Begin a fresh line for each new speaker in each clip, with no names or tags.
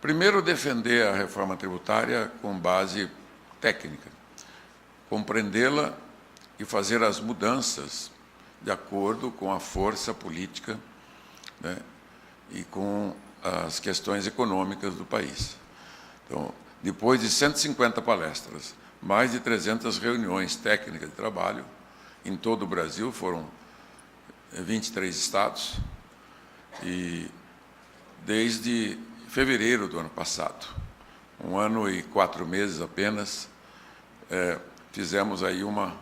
Primeiro, defender a reforma tributária com base técnica, compreendê-la e fazer as mudanças de acordo com a força política, né, e com as questões econômicas do país. Então, depois de 150 palestras, mais de 300 reuniões técnicas de trabalho em todo o Brasil, foram 23 estados, e desde fevereiro do ano passado, 1 ano e 4 meses apenas, fizemos aí uma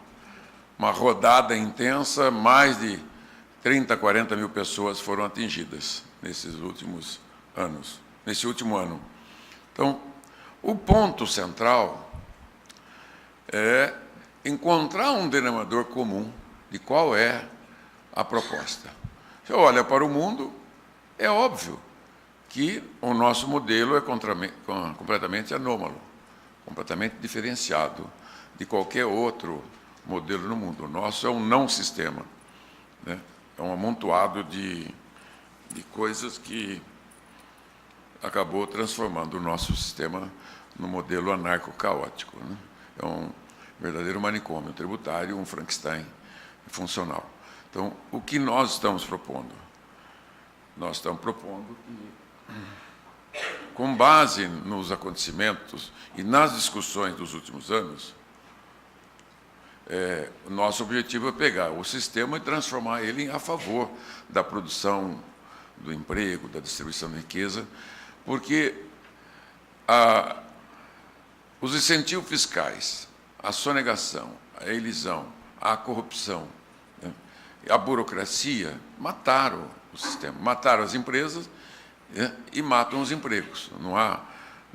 rodada intensa, mais de 30, 40 mil pessoas foram atingidas nesses últimos anos, nesse último ano. Então, o ponto central é encontrar um denominador comum de qual é a proposta. Você olha para o mundo, é óbvio que o nosso modelo é completamente anômalo, completamente diferenciado de qualquer outro modelo no mundo. O nosso é um não-sistema, né? É um amontoado de coisas que acabou transformando o nosso sistema no modelo anarco-caótico, né? É um verdadeiro manicômio tributário, um Frankenstein funcional. Então, o que nós estamos propondo? Nós estamos propondo que, com base nos acontecimentos e nas discussões dos últimos anos, o nosso objetivo é pegar o sistema e transformar ele a favor da produção, do emprego, da distribuição de riqueza, porque os incentivos fiscais, a sonegação, a elisão, a corrupção, né, a burocracia mataram o sistema, mataram as empresas, né, e matam os empregos, não há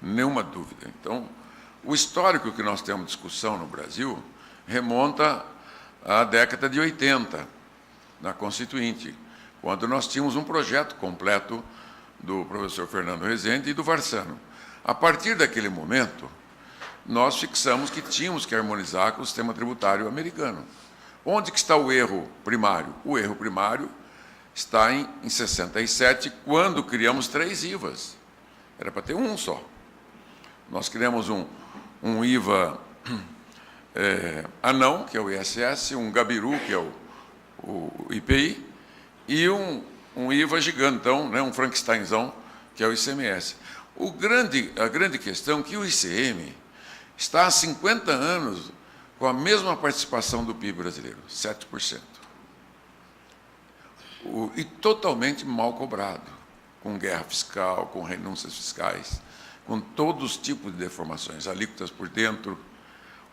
nenhuma dúvida. Então, o histórico que nós temos de discussão no Brasil remonta à década de 80, na Constituinte, quando nós tínhamos um projeto completo do professor Fernando Rezende e do Varsano. A partir daquele momento, nós fixamos que tínhamos que harmonizar com o sistema tributário americano. Onde que está o erro primário? O erro primário está em 67, quando criamos 3 IVAs. Era para ter um só. Nós criamos um IVA anão, que é o ISS, um gabiru, que é o IPI, e um IVA gigantão, né, um Frankensteinzão, que é o ICMS. A grande questão é que o ICM está há 50 anos com a mesma participação do PIB brasileiro, 7%. E totalmente mal cobrado, com guerra fiscal, com renúncias fiscais, com todos os tipos de deformações, alíquotas por dentro,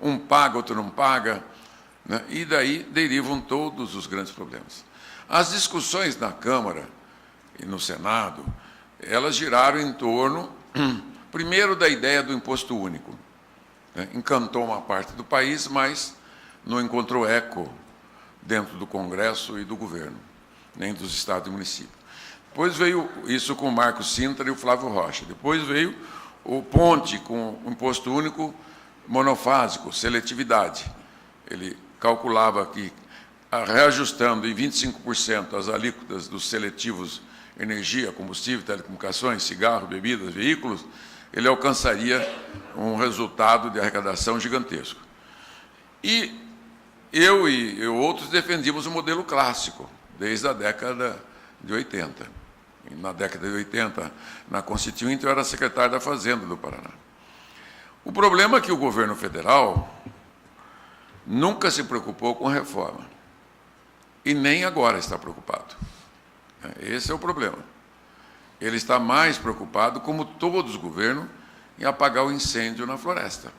um paga, outro não paga, né? E daí derivam todos os grandes problemas. As discussões na Câmara e no Senado, elas giraram em torno, primeiro, da ideia do imposto único, né? Encantou uma parte do país, mas não encontrou eco dentro do Congresso e do governo, nem dos estados e municípios. Depois veio isso com o Marco Sintra e o Flávio Rocha. Depois veio o Ponte com o imposto único monofásico, seletividade. Ele calculava que, reajustando em 25% as alíquotas dos seletivos energia, combustível, telecomunicações, cigarro, bebidas, veículos, ele alcançaria um resultado de arrecadação gigantesco. E eu e outros defendíamos o modelo clássico, desde a década de 80. E na década de 80, na Constituinte, eu era secretário da Fazenda do Paraná. O problema é que o governo federal nunca se preocupou com reforma, e nem agora está preocupado. Esse é o problema. Ele está mais preocupado, como todos os governos, em apagar o incêndio na floresta.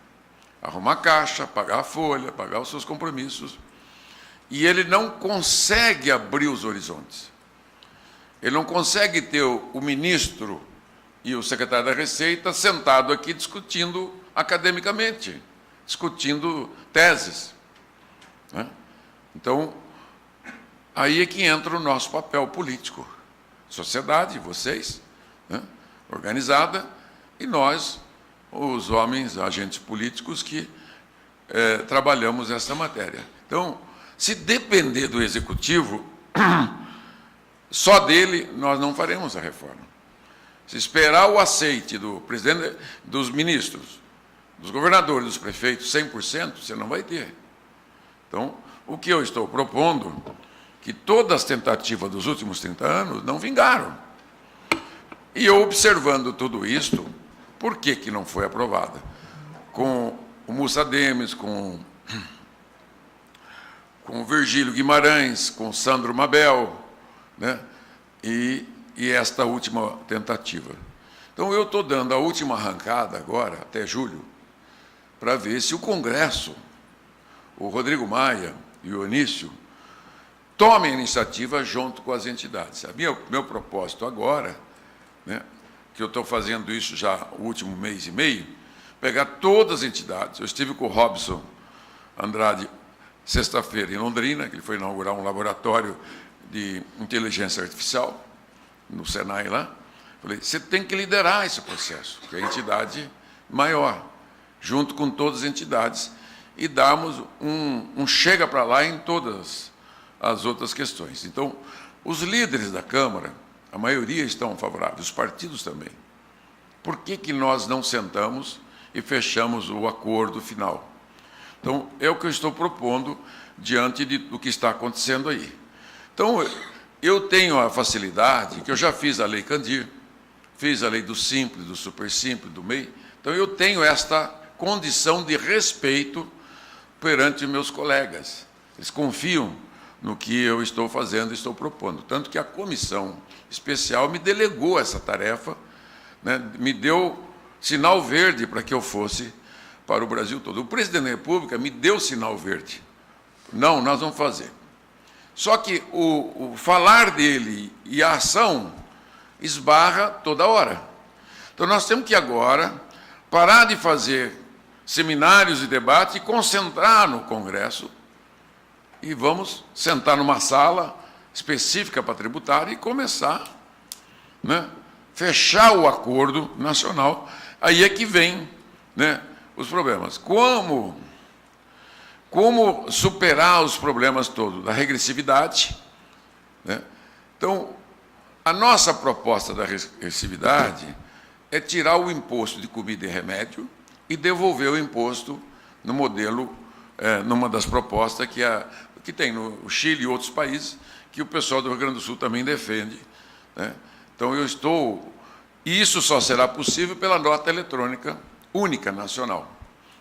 Arrumar caixa, pagar a folha, pagar os seus compromissos. E ele não consegue abrir os horizontes. Ele não consegue ter o ministro e o secretário da Receita sentado aqui discutindo academicamente, discutindo teses, né? Então, aí é que entra o nosso papel político. Sociedade, vocês, né, organizada, e nós, os homens, agentes políticos que trabalhamos essa matéria. Então, se depender do Executivo, só dele nós não faremos a reforma. Se esperar o aceite do presidente, dos ministros, dos governadores, dos prefeitos, 100%, você não vai ter. Então, o que eu estou propondo, que todas as tentativas dos últimos 30 anos não vingaram. E eu, observando tudo isto, por que que não foi aprovada? Com o Mussa Demes, com o Virgílio Guimarães, com o Sandro Mabel, né? E esta última tentativa. Então, eu estou dando a última arrancada agora, até julho, para ver se o Congresso, o Rodrigo Maia e o Onísio, tomem a iniciativa junto com as entidades. Meu propósito agora, né, que eu estou fazendo isso já o último mês e meio, pegar todas as entidades. Eu estive com o Robson Andrade sexta-feira em Londrina, que ele foi inaugurar um laboratório de inteligência artificial no Senai lá. Falei, você tem que liderar esse processo, que é a entidade maior, junto com todas as entidades, e darmos um chega para lá em todas as outras questões. Então, os líderes da Câmara, a maioria estão favoráveis, os partidos também. Por que que nós não sentamos e fechamos o acordo final? Então, é o que eu estou propondo diante do que está acontecendo aí. Então, eu tenho a facilidade, que eu já fiz a Lei Candir, fiz a lei do Simples, do Super Simples, do MEI, então eu tenho esta condição de respeito perante meus colegas. Eles confiam no que eu estou fazendo, estou propondo. Tanto que a comissão especial me delegou essa tarefa, né, me deu sinal verde para que eu fosse para o Brasil todo. O presidente da República me deu sinal verde. Não, nós vamos fazer. Só que o falar dele e a ação esbarra toda hora. Então, nós temos que agora parar de fazer seminários e debates e concentrar no Congresso e vamos sentar numa sala específica para tributário e começar, né, fechar o acordo nacional. Aí é que vem, né, os problemas. Como superar os problemas todos da regressividade, né? Então, a nossa proposta da regressividade é tirar o imposto de comida e remédio e devolver o imposto no modelo, numa das propostas que tem no Chile e outros países, que o pessoal do Rio Grande do Sul também defende, né? Então, e isso só será possível pela nota eletrônica única nacional.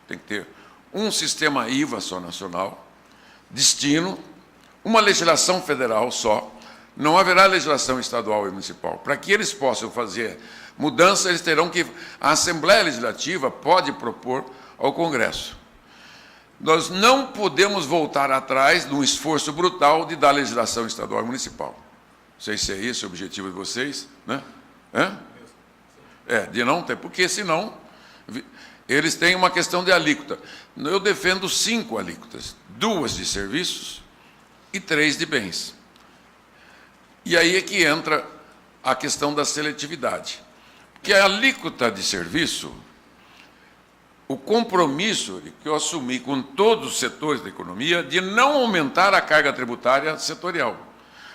Tem que ter um sistema IVA só nacional, destino, uma legislação federal só, não haverá legislação estadual e municipal. Para que eles possam fazer mudança, eles terão que... A Assembleia Legislativa pode propor ao Congresso. Nós não podemos voltar atrás de um esforço brutal de dar legislação estadual e municipal. Não sei se é esse o objetivo de vocês, né? De não ter, porque senão eles têm uma questão de alíquota. Eu defendo 5 alíquotas, 2 de serviços e 3 de bens. E aí é que entra a questão da seletividade. Porque a alíquota de serviço, o compromisso que eu assumi com todos os setores da economia de não aumentar a carga tributária setorial.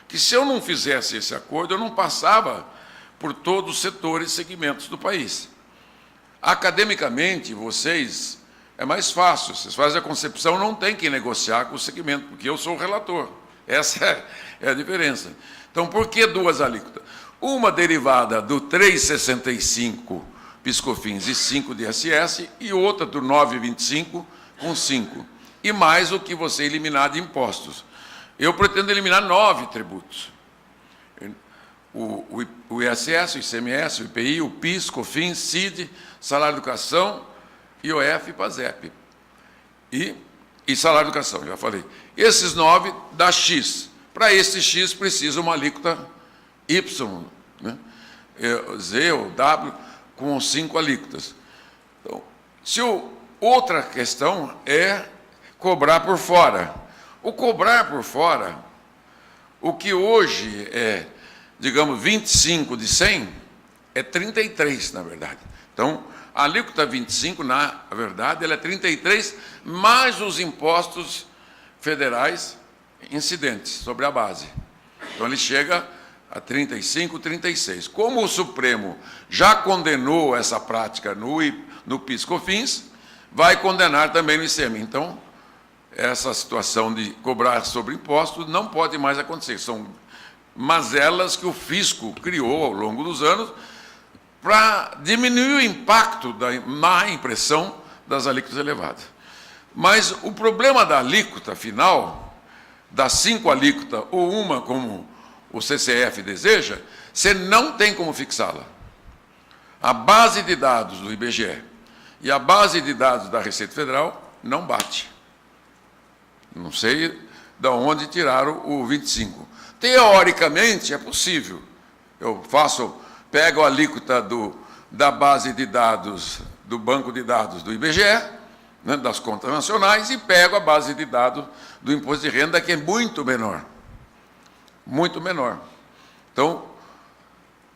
Que se eu não fizesse esse acordo, eu não passava por todos os setores e segmentos do país. Academicamente, vocês, é mais fácil, vocês fazem a concepção, não tem que negociar com o segmento, porque eu sou o relator. Essa é a diferença. Então, por que 2 alíquotas? Uma derivada do 3,65 PIS/COFINS e 5 de ISS, e outra do 9,25 com 5. E mais o que você eliminar de impostos. Eu pretendo eliminar 9 tributos. O ISS, o ICMS, o IPI, o PIS, COFINS, CID, salário de educação, IOF e PASEP. E salário de educação, já falei. Esses 9 dá X. Para esse X precisa uma alíquota Y, né? Z ou W, com 5 alíquotas. Então, outra questão é cobrar por fora. O cobrar por fora, o que hoje é, digamos, 25 de 100, é 33, na verdade. Então, a alíquota 25, na verdade, ela é 33, mais os impostos federais incidentes sobre a base. Então, ele chega a 35, 36. Como o Supremo já condenou essa prática no PIS/COFINS, vai condenar também no ICM. Então, essa situação de cobrar sobre impostos não pode mais acontecer. São mazelas que o fisco criou ao longo dos anos para diminuir o impacto da má impressão das alíquotas elevadas. Mas o problema da alíquota final, das 5 alíquotas ou uma, como o CCF deseja, você não tem como fixá-la. A base de dados do IBGE e a base de dados da Receita Federal não bate. Não sei de onde tiraram o 25. Teoricamente, é possível. Eu pego a alíquota da base de dados, do banco de dados do IBGE, né, das contas nacionais, e pego a base de dados do imposto de renda, que é muito menor. Muito menor. Então,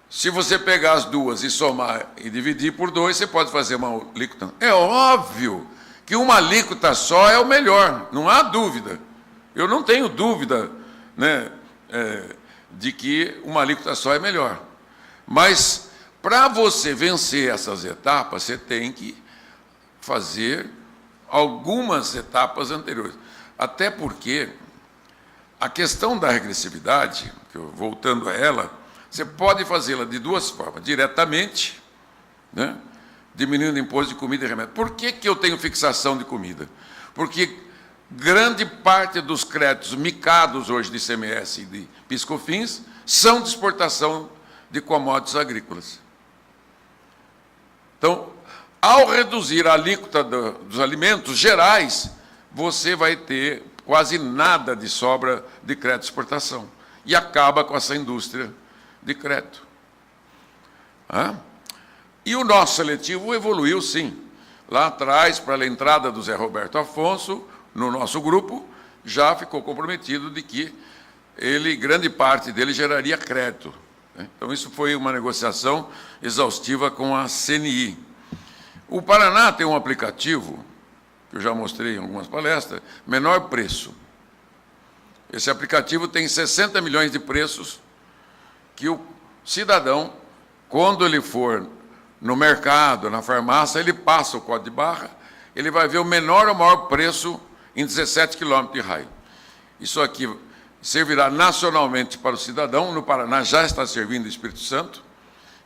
se você pegar as duas e somar e dividir por 2, você pode fazer uma alíquota. É óbvio que uma alíquota só é o melhor, não há dúvida. Eu não tenho dúvida, né, de que uma alíquota só é melhor. Mas, para você vencer essas etapas, você tem que fazer algumas etapas anteriores. Até porque a questão da regressividade, voltando a ela, você pode fazê-la de duas formas. Diretamente, né, diminuindo o imposto de comida e remédio. Por que eu tenho fixação de comida? Porque grande parte dos créditos micados hoje de ICMS e de PIS/COFINS são de exportação de commodities agrícolas. Então, ao reduzir a alíquota dos alimentos gerais, você vai ter quase nada de sobra de crédito de exportação. E acaba com essa indústria de crédito. E o nosso seletivo evoluiu, sim. Lá atrás, para a entrada do Zé Roberto Afonso, no nosso grupo, já ficou comprometido de que grande parte dele geraria crédito. Então, isso foi uma negociação exaustiva com a CNI. O Paraná tem um aplicativo, que eu já mostrei em algumas palestras, Menor Preço. Esse aplicativo tem 60 milhões de preços que o cidadão, quando ele for no mercado, na farmácia, ele passa o código de barra, ele vai ver o menor ou maior preço em 17 quilômetros de raio. Isso aqui servirá nacionalmente para o cidadão, no Paraná já está servindo o Espírito Santo,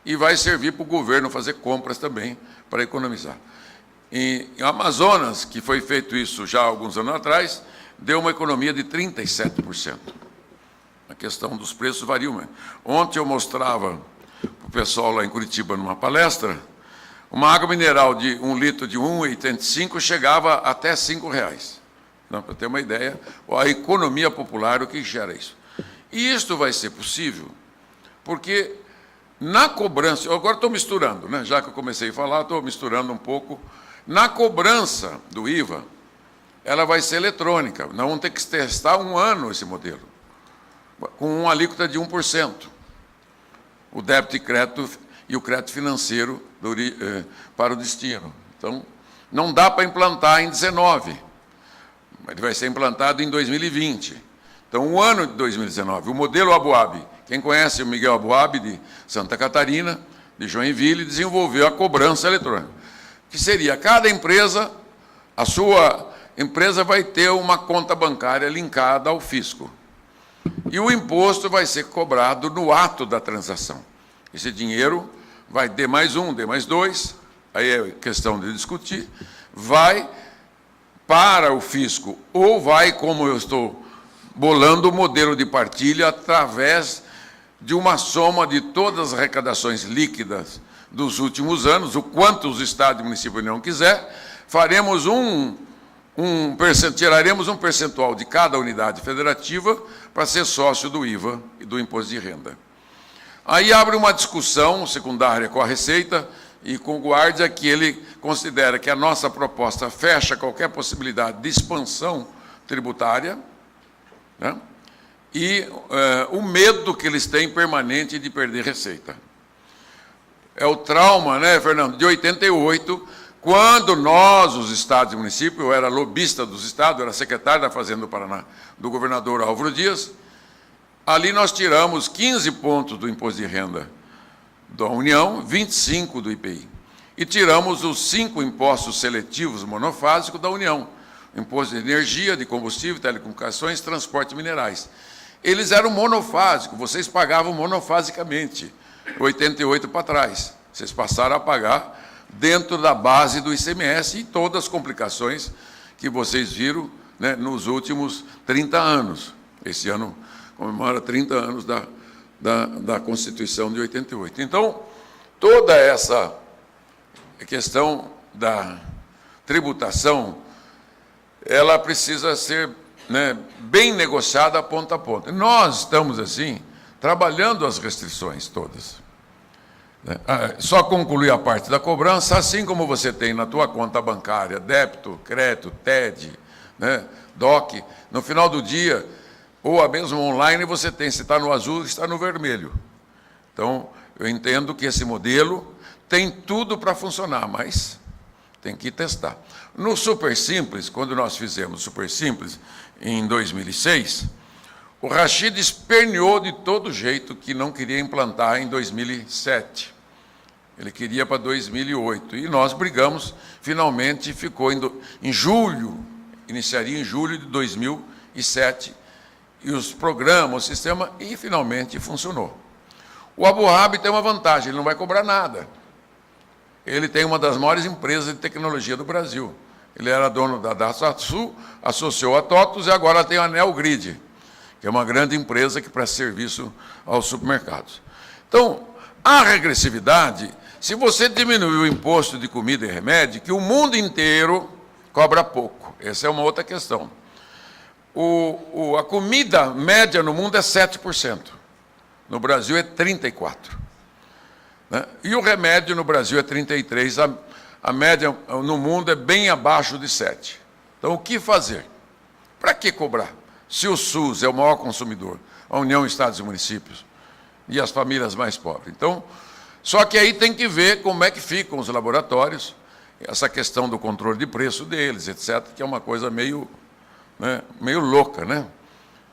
e vai servir para o governo fazer compras também, para economizar. Em Amazonas, que foi feito isso já há alguns anos atrás, deu uma economia de 37%. A questão dos preços varia. Ontem eu mostrava para o pessoal lá em Curitiba, numa palestra, uma água mineral de 1 litro de 1,85 chegava até R$ 5,00. Para ter uma ideia, a economia popular, o que gera isso. E isto vai ser possível porque na cobrança, eu agora estou misturando, né? Já que eu comecei a falar, estou misturando um pouco. Na cobrança do IVA, ela vai ser eletrônica. Nós vamos ter que testar 1 ano esse modelo, com uma alíquota de 1%. O débito e crédito e o crédito financeiro para o destino. Então, não dá para implantar em 19, ele vai ser implantado em 2020. Então, o ano de 2019, o modelo Aboab, quem conhece o Miguel Aboab, de Santa Catarina, de Joinville, desenvolveu a cobrança eletrônica, que seria cada empresa, a sua empresa vai ter uma conta bancária linkada ao fisco. E o imposto vai ser cobrado no ato da transação. Esse dinheiro vai D+1, D+2, aí é questão de discutir, vai para o fisco, ou vai, como eu estou bolando o modelo de partilha, através de uma soma de todas as arrecadações líquidas dos últimos anos, o quanto os estados e municípios não quiser, faremos tiraremos um percentual de cada unidade federativa para ser sócio do IVA e do imposto de renda. Aí abre uma discussão secundária com a Receita e com o Guardia, que ele considera que a nossa proposta fecha qualquer possibilidade de expansão tributária, né? E o medo que eles têm permanente de perder receita. É o trauma, né, Fernando, de 88, quando nós, os estados e municípios, eu era lobista dos estados, era secretário da Fazenda do Paraná, do governador Álvaro Dias, Ali nós tiramos 15 pontos do imposto de renda da União, 25 do IPI. E tiramos os 5 impostos seletivos monofásicos da União. Imposto de energia, de combustível, telecomunicações, transporte e minerais. Eles eram monofásicos, vocês pagavam monofasicamente, 88 para trás. Vocês passaram a pagar dentro da base do ICMS e todas as complicações que vocês viram, né, nos últimos 30 anos. Esse ano comemora 30 anos da Constituição de 88. Então, toda essa questão da tributação, ela precisa ser, né, bem negociada ponta a ponta. Nós estamos, assim, trabalhando as restrições todas. Só concluir a parte da cobrança, assim como você tem na tua conta bancária débito, crédito, TED, né, DOC, no final do dia, ou a mesma online, você tem, se está no azul, está no vermelho. Então, eu entendo que esse modelo tem tudo para funcionar, mas tem que testar. No Super Simples, quando nós fizemos o Super Simples, em 2006, o Rachid esperneou de todo jeito que não queria implantar em 2007. Ele queria para 2008. E nós brigamos, finalmente ficou em julho, iniciaria em julho de 2007, e os programas, o sistema, e finalmente funcionou. O Abu Dhabi tem uma vantagem, ele não vai cobrar nada. Ele tem uma das maiores empresas de tecnologia do Brasil. Ele era dono da Datasul, associou a TOTUS e agora tem a Neogrid, que é uma grande empresa que presta serviço aos supermercados. Então, a regressividade, se você diminuir o imposto de comida e remédio, que o mundo inteiro cobra pouco. Essa é uma outra questão. A comida média no mundo é 7%. No Brasil é 34%. Né? E o remédio no Brasil é 33%. A média no mundo é bem abaixo de 7%. Então, o que fazer? Para que cobrar? Se o SUS é o maior consumidor, a União, Estados e Municípios, e as famílias mais pobres. Então, só que aí tem que ver como é que ficam os laboratórios, essa questão do controle de preço deles, etc., que é uma coisa meio louca, né?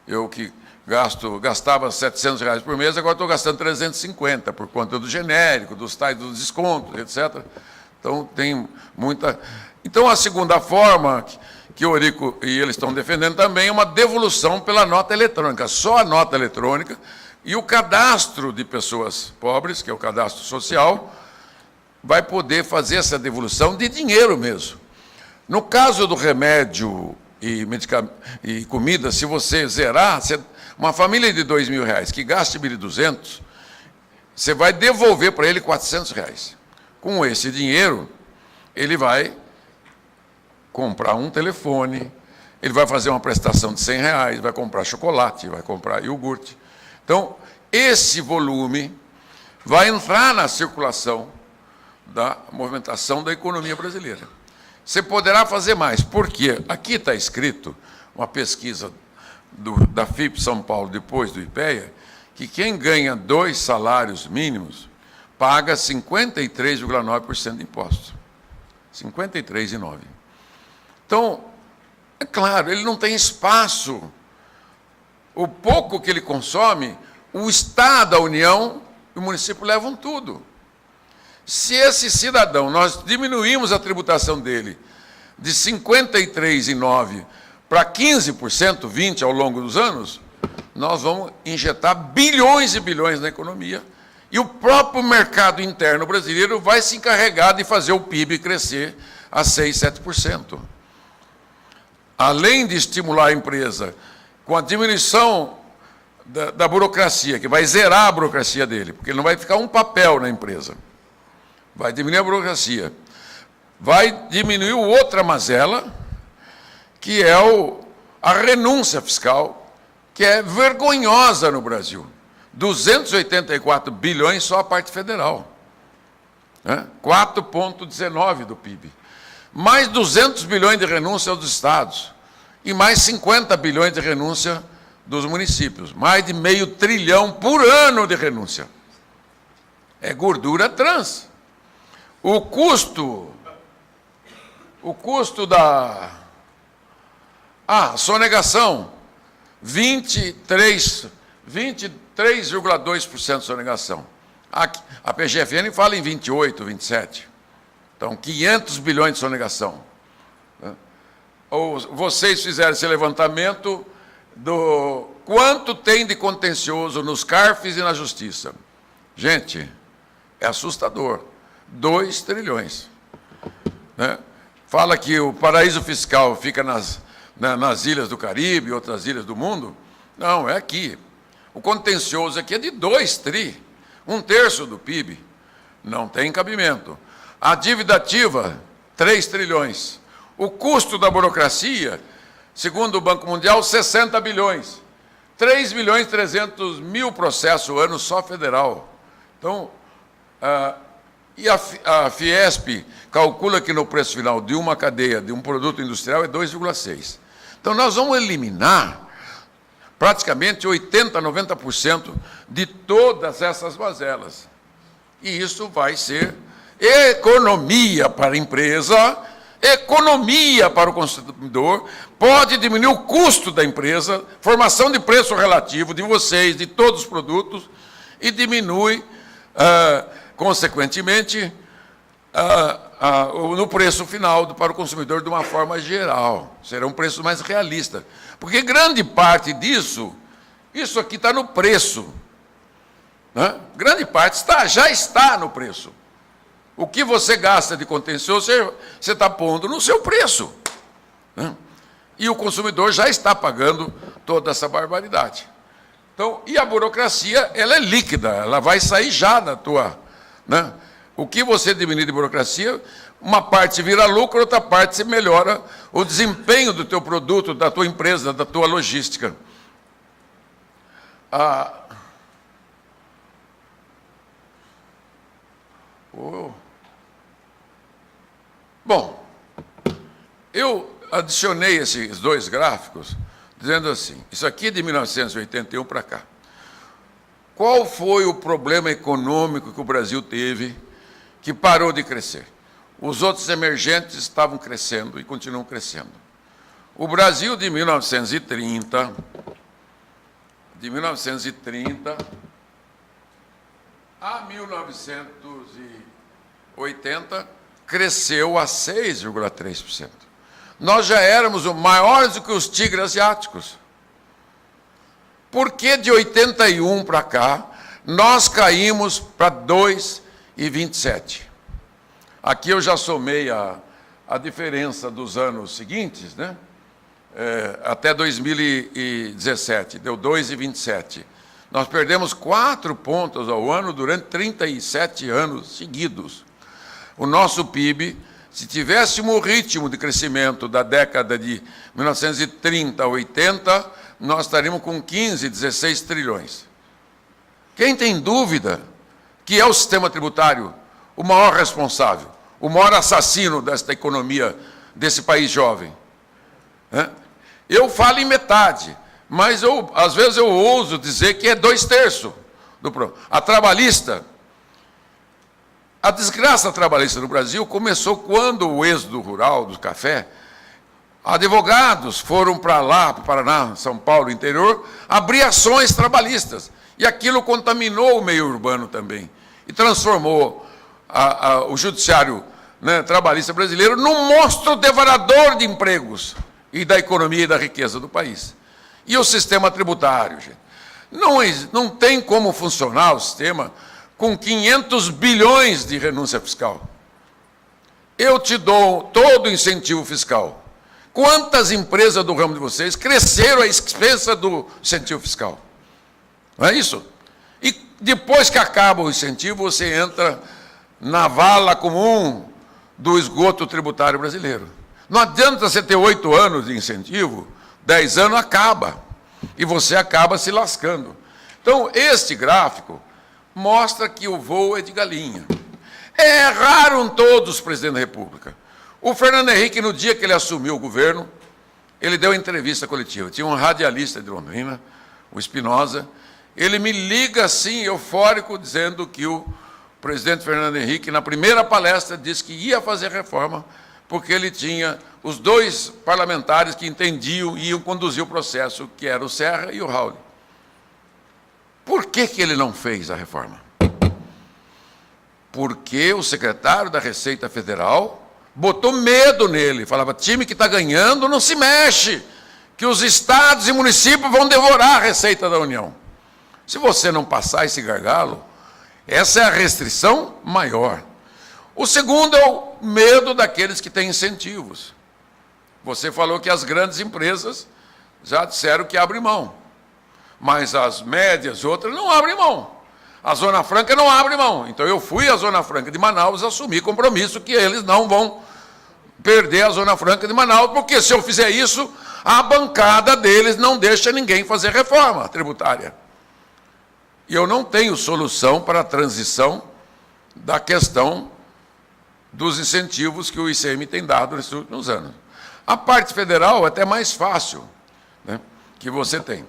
Eu que gastava R$700 por mês, agora estou gastando 350 por conta do genérico, dos tais dos descontos, etc. Então, tem muita... Então, a segunda forma que o Eurico e eles estão defendendo também é uma devolução pela nota eletrônica, só a nota eletrônica, e o cadastro de pessoas pobres, que é o cadastro social, vai poder fazer essa devolução de dinheiro mesmo. No caso do remédio e comida, se você zerar, uma família de R$2.000 que gaste R$1.200, você vai devolver para ele R$400. Com esse dinheiro, ele vai comprar um telefone, ele vai fazer uma prestação de R$100, vai comprar chocolate, vai comprar iogurte. Então, esse volume vai entrar na circulação da movimentação da economia brasileira. Você poderá fazer mais, porque aqui está escrito, uma pesquisa da FIP São Paulo, depois do IPEA, que quem ganha 2 salários mínimos paga 53,9% de imposto. 53,9%. Então, é claro, ele não tem espaço. O pouco que ele consome, o Estado, a União e o município levam tudo. Se esse cidadão, nós diminuímos a tributação dele de 53,9% para 15%, 20% ao longo dos anos, nós vamos injetar bilhões e bilhões na economia, e o próprio mercado interno brasileiro vai se encarregar de fazer o PIB crescer a 6%, 7%. Além de estimular a empresa com a diminuição da burocracia, que vai zerar a burocracia dele, porque ele não vai ficar um papel na empresa. Vai diminuir a burocracia. Vai diminuir outra mazela, que é a renúncia fiscal, que é vergonhosa no Brasil. 284 bilhões só a parte federal. Né? 4,19% do PIB. Mais 200 bilhões de renúncia aos estados. E mais 50 bilhões de renúncia dos municípios. Mais de R$500 bilhão por ano de renúncia. É gordura trans. O custo da sonegação, 23 23,2% de sonegação. A PGFN fala em 28, 27. Então, 500 bilhões de sonegação. Ou vocês fizeram esse levantamento do quanto tem de contencioso nos CARFs e na Justiça. Gente, é assustador. 2 trilhões. Né? Fala que o paraíso fiscal fica nas ilhas do Caribe e outras ilhas do mundo. Não, é aqui. O contencioso aqui é de 2 tri, 1/3 do PIB. Não tem cabimento. A dívida ativa, 3 trilhões. O custo da burocracia, segundo o Banco Mundial, 60 bilhões. 3 milhões e 300 mil processos ano só federal. Então, e a Fiesp calcula que no preço final de uma cadeia, de um produto industrial, é 2,6. Então, nós vamos eliminar praticamente 80%, 90% de todas essas mazelas. E isso vai ser economia para a empresa, economia para o consumidor, pode diminuir o custo da empresa, formação de preço relativo de vocês, de todos os produtos, e diminui, consequentemente, no preço final para o consumidor de uma forma geral. Será um preço mais realista. Porque grande parte disso, isso aqui está no preço. Né? Grande parte já está no preço. O que você gasta de contencioso, você está pondo no seu preço. Né? E o consumidor já está pagando toda essa barbaridade. Então, e a burocracia, ela é líquida, ela vai sair já da tua... Né? O que você diminuir de burocracia, uma parte vira lucro, outra parte você melhora o desempenho do teu produto, da tua empresa, da tua logística. Bom, eu adicionei esses 2 gráficos, dizendo assim, isso aqui é de 1981 para cá. Qual foi o problema econômico que o Brasil teve que parou de crescer? Os outros emergentes estavam crescendo e continuam crescendo. O Brasil de 1930 a 1980, cresceu a 6,3%. Nós já éramos maiores do que os tigres asiáticos. Por que de 81 para cá, nós caímos para 2,27? Aqui eu já somei a diferença dos anos seguintes, né? Até 2017, deu 2,27. Nós perdemos 4 pontos ao ano durante 37 anos seguidos. O nosso PIB, se tivéssemos o ritmo de crescimento da década de 1930 a 80, nós estaríamos com 15, 16 trilhões. Quem tem dúvida que é o sistema tributário o maior responsável, o maior assassino desta economia, desse país jovem? Eu falo em metade, mas às vezes eu ouso dizer que é 2/3 do problema. A trabalhista, a desgraça trabalhista no Brasil começou quando o êxodo rural do café, advogados foram para lá, para o Paraná, São Paulo, interior, abrir ações trabalhistas. E aquilo contaminou o meio urbano também. E transformou o judiciário, né, trabalhista brasileiro num monstro devorador de empregos e da economia e da riqueza do país. E o sistema tributário, gente. Não tem como funcionar o sistema com 500 bilhões de renúncia fiscal. Eu te dou todo o incentivo fiscal. Quantas empresas do ramo de vocês cresceram à expensa do incentivo fiscal? Não é isso? E depois que acaba o incentivo, você entra na vala comum do esgoto tributário brasileiro. Não adianta você ter 8 anos de incentivo, 10 anos acaba. E você acaba se lascando. Então, este gráfico mostra que o voo é de galinha. Erraram todos os presidentes da República. O Fernando Henrique, no dia que ele assumiu o governo, ele deu entrevista coletiva. Tinha um radialista de Londrina, o Espinosa. Ele me liga assim, eufórico, dizendo que o presidente Fernando Henrique, na primeira palestra, disse que ia fazer reforma, porque ele tinha os 2 parlamentares que entendiam e iam conduzir o processo, que era o Serra e o Raul. Por que ele não fez a reforma? Porque o secretário da Receita Federal botou medo nele. Falava, time que está ganhando não se mexe, que os estados e municípios vão devorar a receita da União. Se você não passar esse gargalo, essa é a restrição maior. O segundo é o medo daqueles que têm incentivos. Você falou que as grandes empresas já disseram que abrem mão, mas as médias, outras, não abrem mão. A Zona Franca não abre mão. Então eu fui à Zona Franca de Manaus assumir compromisso que eles não vão perder a Zona Franca de Manaus, porque se eu fizer isso, a bancada deles não deixa ninguém fazer reforma tributária. E eu não tenho solução para a transição da questão dos incentivos que o ICM tem dado nesses últimos anos. A parte federal é até mais fácil, né, que você tem.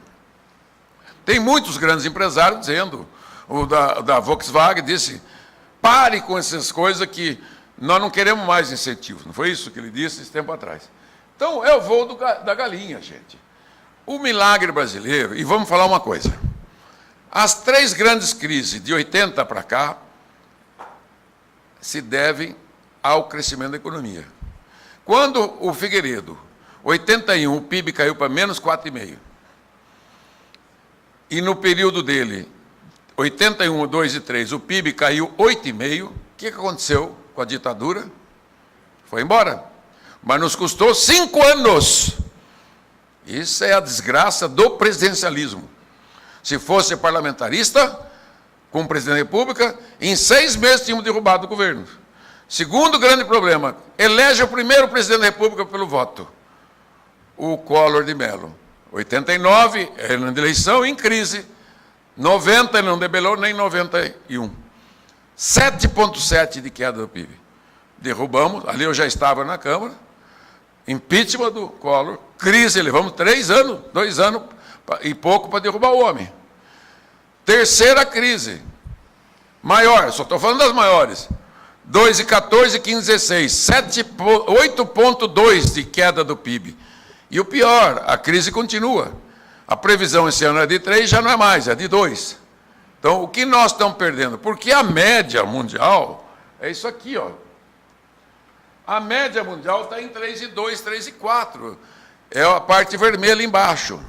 Tem muitos grandes empresários dizendo, o da Volkswagen disse, pare com essas coisas que nós não queremos mais incentivos. Não foi isso que ele disse esse tempo atrás. Então, é o voo da galinha, gente. O milagre brasileiro, e vamos falar uma coisa, as 3 grandes crises de 80 para cá se devem ao crescimento da economia. Quando o Figueiredo, 81, o PIB caiu para menos 4,5%, e no período dele, 81, 2 e 3, o PIB caiu 8,5%, o que aconteceu com a ditadura? Foi embora. Mas nos custou 5 anos. Isso é a desgraça do presidencialismo. Se fosse parlamentarista, com o presidente da República, em 6 meses tínhamos derrubado o governo. Segundo grande problema, elege o primeiro presidente da República pelo voto, o Collor de Mello. 89, ano de eleição, em crise. 90, ele não debelou, nem 91. 7,7% de queda do PIB. Derrubamos, ali eu já estava na Câmara, impeachment do Collor, crise, levamos 3 anos, 2 anos e pouco para derrubar o homem. Terceira crise, maior, só estou falando das maiores, 2,14, 15,16, 8,2% de queda do PIB. E o pior, a crise continua. A previsão esse ano é de 3, já não é mais, é de 2. Então, o que nós estamos perdendo? Porque a média mundial é isso aqui, ó. A média mundial está em 3,2, 3,4. É a parte vermelha embaixo.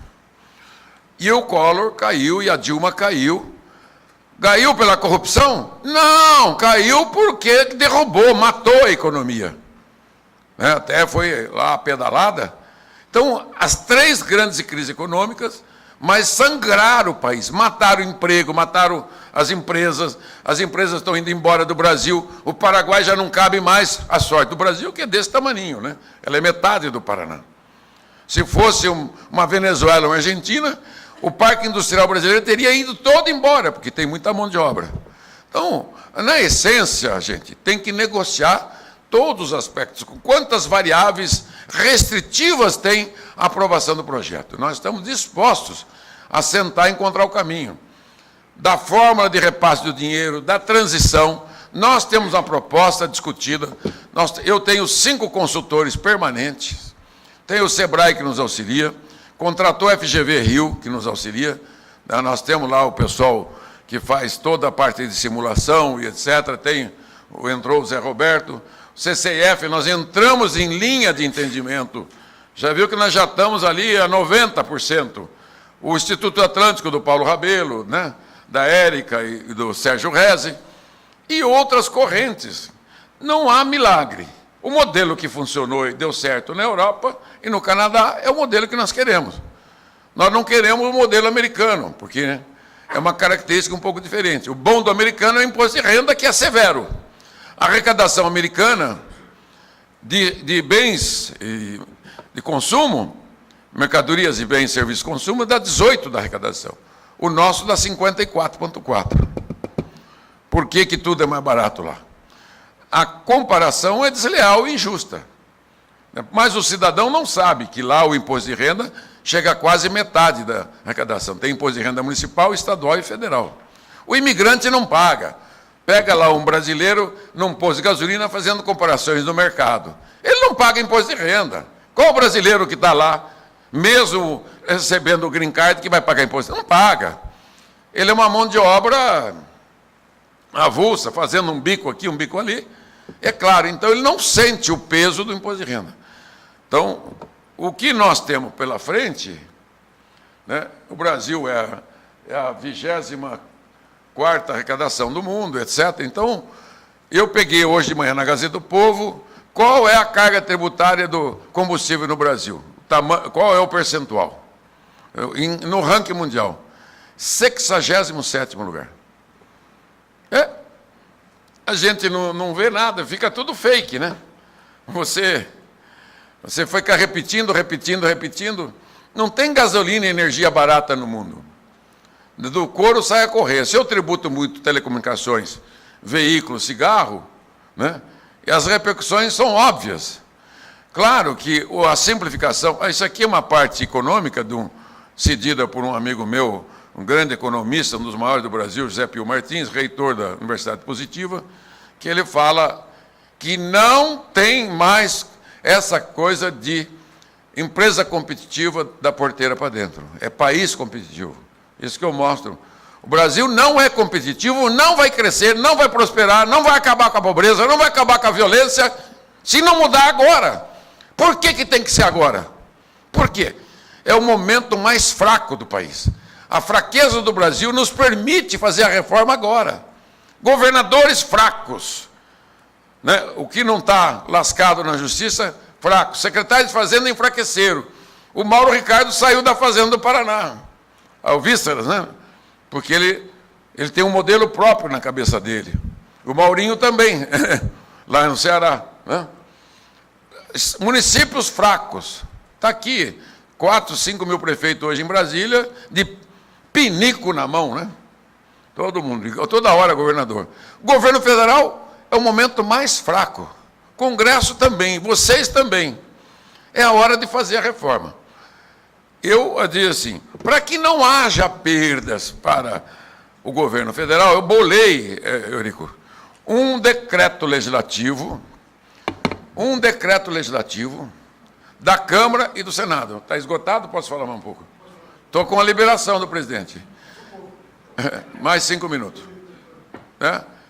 E o Collor caiu e a Dilma caiu. Caiu pela corrupção? Não, caiu porque derrubou, matou a economia. Né? Até foi lá a pedalada. Então, as 3 grandes crises econômicas, mas sangraram o país, mataram o emprego, mataram as empresas estão indo embora do Brasil, o Paraguai já não cabe mais, a sorte do Brasil, que é desse tamaninho, né? Ela é metade do Paraná. Se fosse uma Venezuela ou uma Argentina, o parque industrial brasileiro teria ido todo embora, porque tem muita mão de obra. Então, na essência, gente, tem que negociar todos os aspectos, com quantas variáveis restritivas tem a aprovação do projeto. Nós estamos dispostos a sentar e encontrar o caminho. Da fórmula de repasse do dinheiro, da transição, nós temos uma proposta discutida, eu tenho 5 consultores permanentes, tenho o SEBRAE que nos auxilia, contratou a FGV Rio, que nos auxilia, nós temos lá o pessoal que faz toda a parte de simulação e etc., entrou o Zé Roberto, CCF, nós entramos em linha de entendimento, já viu que nós já estamos ali a 90%. O Instituto Atlântico do Paulo Rabelo, né, da Érica e do Sérgio Reze, e outras correntes. Não há milagre. O modelo que funcionou e deu certo na Europa e no Canadá é o modelo que nós queremos. Nós não queremos o modelo americano, porque é uma característica um pouco diferente. O bom do americano é o imposto de renda, que é severo. A arrecadação americana de bens de consumo, mercadorias e bens, serviços de consumo, dá 18% da arrecadação. O nosso dá 54,4%. Por que tudo é mais barato lá? A comparação é desleal e injusta. Mas o cidadão não sabe que lá o imposto de renda chega a quase metade da arrecadação. Tem imposto de renda municipal, estadual e federal. O imigrante não paga. Pega lá um brasileiro num posto de gasolina fazendo comparações no mercado. Ele não paga imposto de renda. Qual o brasileiro que está lá, mesmo recebendo o green card, que vai pagar imposto? Não paga. ele é uma mão de obra avulsa, fazendo um bico aqui, um bico ali. É claro, então ele não sente o peso do imposto de renda. Então, o que nós temos pela frente, né, o Brasil é a 24ª arrecadação do mundo, etc. Então, eu peguei hoje de manhã na Gazeta do Povo, qual é a carga tributária do combustível no Brasil? Qual é o percentual? No ranking mundial, 67º lugar. A gente não vê nada, fica tudo fake, né? Você fica repetindo. Não tem gasolina e energia barata no mundo. Do couro sai a correr. Se eu tributo muito telecomunicações, veículos, cigarro, né? E as repercussões são óbvias. Claro que a simplificação, isso aqui é uma parte econômica cedida por um amigo meu, um grande economista, um dos maiores do Brasil, José Pio Martins, reitor da Universidade Positiva, que ele fala que não tem mais essa coisa de empresa competitiva da porteira para dentro. É país competitivo. Isso que eu mostro. O Brasil não é competitivo, não vai crescer, não vai prosperar, não vai acabar com a pobreza, não vai acabar com a violência, se não mudar agora. Por que tem que ser agora? Por quê? É o momento mais fraco do país. A fraqueza do Brasil nos permite fazer a reforma agora. Governadores fracos, né? O que não está lascado na justiça, fraco. Secretários de Fazenda enfraqueceram. O Mauro Ricardo saiu da Fazenda do Paraná, ao Vísceras, né? Porque ele tem um modelo próprio na cabeça dele. O Maurinho também, lá no Ceará, né? Municípios fracos. Está aqui, 4, 5 mil prefeitos hoje em Brasília, de pinico na mão, né? Todo mundo, toda hora governador. O governo federal é o momento mais fraco. Congresso também, vocês também. É a hora de fazer a reforma. Eu digo assim, para que não haja perdas para o governo federal, eu bolei, Eurico, um decreto legislativo da Câmara e do Senado. Está esgotado? Posso falar mais um pouco? Estou com a liberação do presidente. Mais 5 minutos.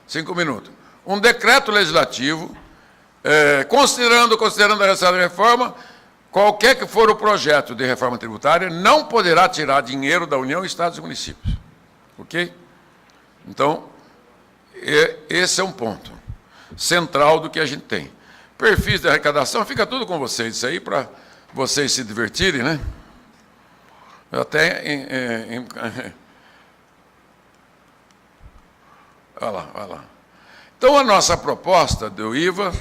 5 minutos. Um decreto legislativo, considerando a reforma, qualquer que for o projeto de reforma tributária, não poderá tirar dinheiro da União, Estados e municípios. Ok? Então, esse é um ponto central do que a gente tem. Perfis de arrecadação, fica tudo com vocês, isso aí para vocês se divertirem, né? Eu até... Olha lá. Então, a nossa proposta do IVA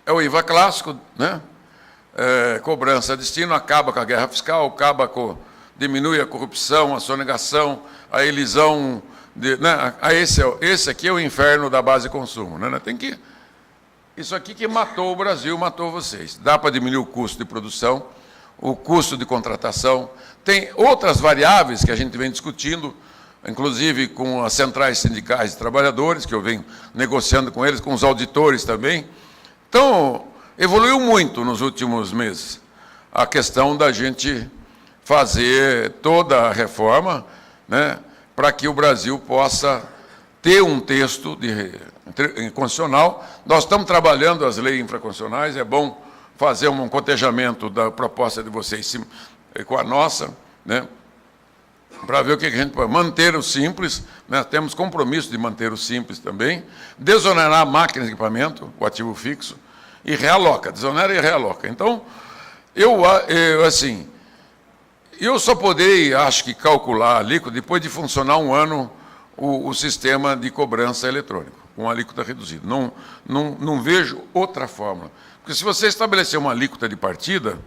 é o IVA clássico, né? Cobrança a destino, acaba com a guerra fiscal, diminui a corrupção, a sonegação, a elisão, né? Esse aqui é o inferno da base de consumo, né? Isso aqui que matou o Brasil, matou vocês. Dá para diminuir o custo de produção, o custo de contratação. Tem outras variáveis que a gente vem discutindo, inclusive com as centrais sindicais de trabalhadores, que eu venho negociando com eles, com os auditores também. Então, evoluiu muito nos últimos meses a questão da gente fazer toda a reforma, né, para que o Brasil possa ter um texto constitucional. Nós estamos trabalhando as leis infraconstitucionais, é bom fazer um cotejamento da proposta de vocês com a nossa, né, para ver o que a gente pode manter o simples, né, temos compromisso de manter o simples também, desonerar a máquina de equipamento, o ativo fixo, e realoca, desonera e realoca. Então, eu só poderia, acho que, calcular a alíquota depois de funcionar um ano o sistema de cobrança eletrônico, com alíquota reduzida. Não vejo outra fórmula. Porque se você estabelecer uma alíquota de partida,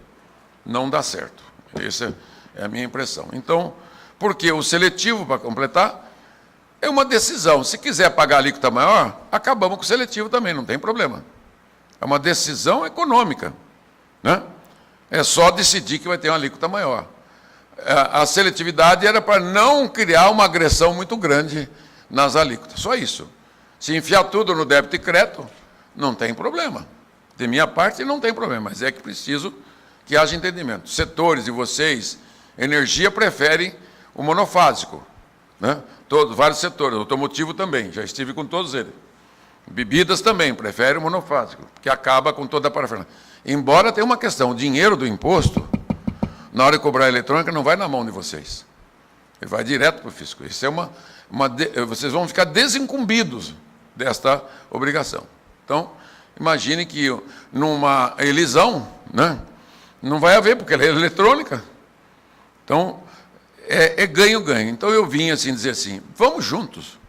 não dá certo. Essa é a minha impressão. Então, porque o seletivo, para completar, é uma decisão. Se quiser pagar a alíquota maior, acabamos com o seletivo também, não tem problema. É uma decisão econômica, né? É só decidir que vai ter uma alíquota maior. A seletividade era para não criar uma agressão muito grande nas alíquotas, só isso. Se enfiar tudo no débito e crédito, não tem problema. De minha parte, não tem problema, mas é que preciso que haja entendimento. Setores de vocês, energia, preferem o monofásico, né? Vários setores, automotivo também, já estive com todos eles. Bebidas também, prefere o monofásico, que acaba com toda a parafernália. Embora tenha uma questão, o dinheiro do imposto, na hora de cobrar a eletrônica, não vai na mão de vocês. Ele vai direto para o fisco. Isso é vocês vão ficar desincumbidos desta obrigação. Então, imagine que numa elisão, né, não vai haver, porque ela é eletrônica. Então, é ganho-ganho. Então, eu vim assim dizer assim, vamos juntos,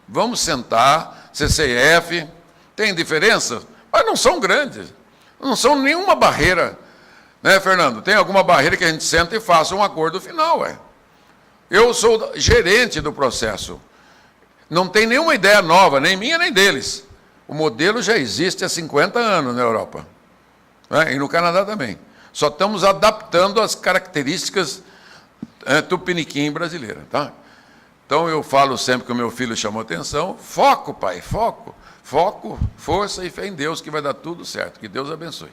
vamos sentar, CCF, tem diferença, mas não são grandes, não são nenhuma barreira, né, Fernando? Tem alguma barreira que a gente senta e faça um acordo final, ué. Eu sou gerente do processo, não tem nenhuma ideia nova, nem minha nem deles. O modelo já existe há 50 anos na Europa, né, e no Canadá também. Só estamos adaptando as características tupiniquim brasileira, tá? Então, eu falo sempre que o meu filho chamou atenção, foco, pai, foco, força e fé em Deus, que vai dar tudo certo, que Deus abençoe.